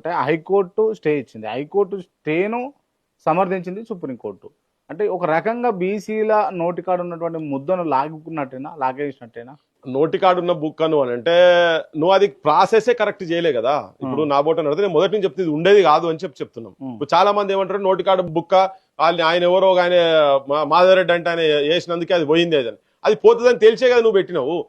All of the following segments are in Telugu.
అంటే హైకోర్టు స్టే ఇచ్చింది. హైకోర్టు స్టేను సమర్థించింది సుప్రీంకోర్టు. అంటే ఒక రకంగా బీసీల నోటికాడ ఉన్నటువంటి ముద్దను లాగుకున్నట్టేనా, లాగేసినట్టేనా? నోటికాడున్న బుక్ అను అని అంటే నువ్వు అది ప్రాసెసే కరెక్ట్ చేయలే కదా. ఇప్పుడు నా బోట నడితే నేను మొదటి నుంచి చెప్తే ఇది ఉండేది కాదు అని చెప్తున్నాం. ఇప్పుడు చాలా మంది ఏమంటారు నోటికాడు బుక్క ఆయన ఎవరో ఆయన మాధవరెడ్డి అంటే ఆయన వేసినందుకే అది పోయింది అది పోతుందని తెలిసే కదా నువ్వు పెట్టినావు.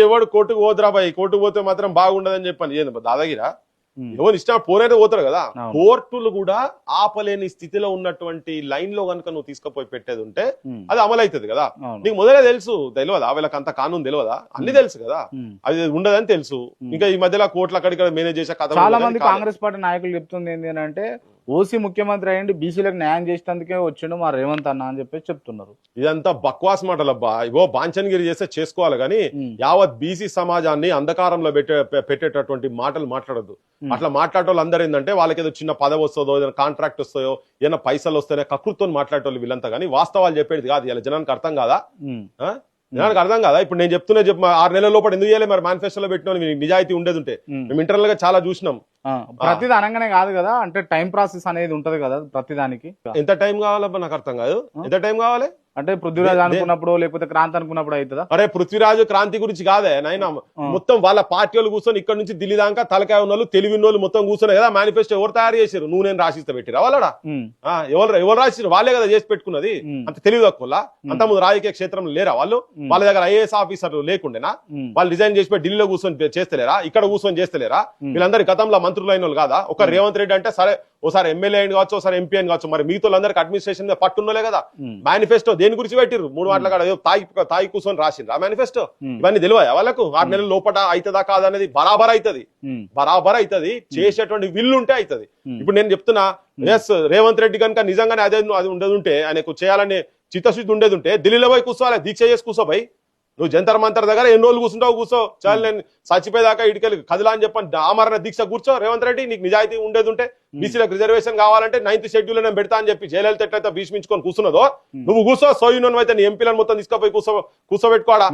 ఎవడు కోర్టుకు పోతురా బాయ్, కోర్టుకు పోతే మాత్రం బాగుండదని చెప్పని ఏంది దాదాగిరా? ఎవరు ఇష్టం పోనైతే పోతారు కదా. కోర్టులు కూడా ఆపలేని స్థితిలో ఉన్నటువంటి లైన్ లో కనుక నువ్వు తీసుకుపోయి పెట్టేది ఉంటే అది అమలు అవుతుంది కదా. నీకు మొదలే తెలియదా వీళ్ళకి అంత కానూన్ తెలియదా? అన్ని తెలుసు కదా, అది ఉండదని తెలుసు. ఇంకా ఈ మధ్యలో కోర్టులు అక్కడిక్కడ మేనేజ్ చేసే కథ. చాలా మంది కాంగ్రెస్ పార్టీ నాయకులు చెప్తుంది ఏంటి అంటే ఓసీ ముఖ్యమంత్రి అయ్యండి బీసీలకు న్యాయం చేసేందుకే వచ్చిండు మా రేవంత్ అన్న అని చెప్పేసి చెప్తున్నారు. ఇదంతా బక్వాస్ మాటలబ్బా. ఇవో బాంఛన్గిరి చేస్తే చేసుకోవాలి కానీ యావత్ బీసీ సమాజాన్ని అంధకారంలో పెట్టేటటువంటి మాటలు మాట్లాడద్దు. అట్లా మాట్లాడే వాళ్ళు అందరూ ఏంటంటే వాళ్ళకి ఏదో చిన్న పదవి వస్తుందో, ఏదైనా కాంట్రాక్ట్ వస్తాయో, ఏదైనా పైసలు వస్తాయో కకృతో మాట్లాడేటోళ్ళు వీళ్ళంతా. కానీ వాస్తవాలు చెప్పేది కాదు. ఇలా జనానికి అర్థం కాదా? జనానికి అర్థం కాదా? ఇప్పుడు నేను చెప్తున్నా 6 నెలల లోపల ఎందుకు చేయాలి మరి? మేనిఫెస్టోలో పెట్టిన నిజాయితీ ఉండేది ఉంటే మేము ఇంటర్నల్ గా చాలా చూసినాం. ప్రతిది అనగానే కాదు కదా, అంటే టైం ప్రాసెస్ అనేది ఉంటది కదా ప్రతిదానికి. ఎంత టైం కావాలబ్బా నాకు అర్థం కాదు. ఎంత టైం కావాలి అంటే పృథ్వీరాజ్ అనుకున్నప్పుడు లేకపోతే క్రాంతి అనుకున్నప్పుడు అవుతుందా? అరే పృథ్వీరాజు క్రాంతి గురించి కాదే నాయన. మొత్తం వాళ్ళ పార్టీ వాళ్ళు కూర్చొని ఇక్కడ నుంచి ఢిల్లీ దాకా తలకాయ ఉన్న వాళ్ళు తెలివిన వాళ్ళు మొత్తం కూర్చొని కదా మేనిఫెస్టో ఎవరు తయారు చేశారు? నువ్వు నేను రాసిస్తా పెట్టిరా వాళ్ళడా? ఎవరు రాసిరు? వాళ్ళే కదా చేసి పెట్టుకున్నది. అంత తెలివి తక్కువ అంత ముందు రాజకీయ క్షేత్రంలో లేరా వాళ్ళు? వాళ్ళ దగ్గర ఐఏఎస్ ఆఫీసర్లు లేకుండేనా? వాళ్ళు రిజైన్ చేసి ఢిల్లీలో కూర్చొని చేస్తలేరా? ఇక్కడ కూర్చొని చేస్తలేరా? వీళ్ళందరి గతంలో మంత్రులు అయిన వాళ్ళు కాదా? ఒక రేవంత్ రెడ్డి అంటే సరే ఓసారి ఎమ్మెల్యే అని కావచ్చు, ఒకసారి ఎంపీ అని కావచ్చు, మరి మిగతా అందరికి అడ్మినిస్ట్రేషన్ పట్టున్నోలే కదా. మేనిఫెస్టో దేని గురించి పెట్టిరు? 3 మాటల కాడ తాయి కూర్చొని రాసిండ్రు ఆ మేనిఫెస్టో. ఇవన్నీ తెలియదా వాళ్ళకు? 6 నెలల లోపల అవుతుందా కాదనేది బరాబర్ అవుతుంది. చేసేటువంటి విల్లు ఉంటే అవుతుంది. ఇప్పుడు నేను చెప్తున్నా, ఎస్ రేవంత్ రెడ్డి కనుక నిజంగానే అది ఉండేది ఉంటే, ఆయనకు చేయాలని చిత్తశుద్ధి ఉండేది ఉంటే ఢిల్లీలో పోయి కూర్చోవాలి, దీక్ష చేసి కూర్చోబోయి. నువ్వు జంతర్ మంతర్ దగ్గర ఎన్ని రోజులు కూర్చో, చాలు నేను చచ్చిపోయేదాకా ఇటుకెళ్ళి కదిలా అని చెప్పని ఆమరణ దీక్ష కూర్చో రేవంత్ రెడ్డి. నీకు నిజాయితీ ఉండేది ఉంటే, బీసీలకు రిజర్వేషన్ కావాలంటే 9th షెడ్యూల్ నేను పెడతా అని చెప్పి జయలలిత ఎట్లయితే భీష్మించుకొని కూర్చున్నదో నువ్వు కూర్చో. సోయినోన్ అయితే నీ ఎంపీలను మొత్తం తీసుకుపోయి కూర్చోబెట్టుకోవడా.